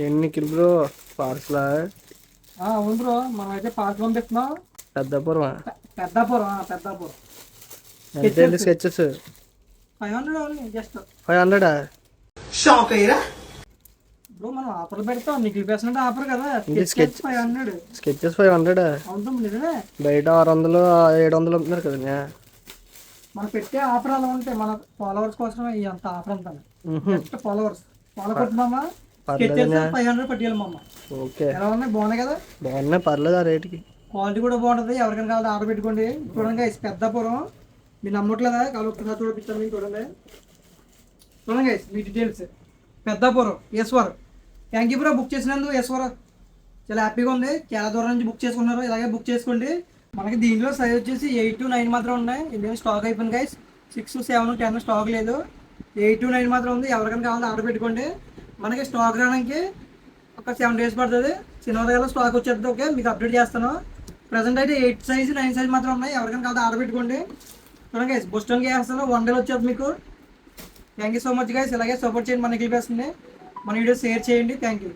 ఎన్ని కిలో పార్సలా? అవును బ్రో, మనం అయితే పార్క్ పంపిస్తున్నాం. పెద్దపురమా? పెద్దాపురం ఎంత అండి స్కెచెస్? 500 only, just 500? షాక్ అయ్యరా? బ్రో మనం ఆఫర్లు పెడతాం, నీకు చూపిస్తున్నట్టు ఆఫర్ కదా. ఇది స్కెచ్ 500. స్కెచెస్ 500? అవును నిజమే. బయట 600 700 ఉంటున్నారు కదా. మనం పెట్టే ఆఫర్ అలా ఉంటాయి, మన ఫాలోవర్స్ కోసమే ఈ అంత ఆఫర్ అంతా. జస్ట్ ఫాలో కొట్టుమమ్మా. స్కెచెస్ పర్లేదన్నా. 500 పట్టుకెళ్ళమమ్మా. ఓకే, ఎలా ఉన్నాయి, బాగున్నాయి కదా. బాగున్నాయి, పర్లేదు ఆ రేటుకి. క్వాలిటీ కూడా బాగుంటుంది, ఎవరికైనా కావాలి ఆర్డర్ పెట్టుకోండి. చూడండి పెద్దాపురం, మీరు నమ్మట్లేదా? కావాలి ఒకసారి చూపిస్తాను మీకు, చూడండి. చూడండి మీ details. Peddapuram Eshwar. Thank you bro, book చేసినందుకు ఈశ్వర్. చాలా హ్యాపీగా ఉంది, చాలా దూరం నుంచి బుక్ చేసుకున్నారు. ఇలాగే బుక్ చేసుకోండి. మనకి దీనిలో సైజ్ వచ్చేసి 8 to 9 మాత్రం ఉన్నాయి. ఇందులో స్టాక్ అయిపోయింది గైస్. 6, 7, 10 స్టాక్ లేదు. 8 to 9 మాత్రం ఉంది. ఎవరికైనా కావాలంటే ఆర్డర్ పెట్టుకోండి. మనకి స్టాక్ రావడానికి ఒక 7 days పడుతుంది. చిన్నదలో స్టాక్ వచ్చేది. ఓకే, మీకు అప్డేట్ చేస్తాను. ప్రజెంట్ అయితే 8 size 9 size మాత్రం ఉన్నాయి. ఎవరికైనా కావాలంటే ఆర్డర్ పెట్టుకోండి. చూడండి గైస్, బుస్టన్కి వేస్తాను, 1 day వచ్చేది మీకు. Thank you so much guys. ఇలాగే సపోర్ట్ చేయండి, మనకి వెళ్ళిపోతుంది. మన వీడియో షేర్ చేయండి. Thank you.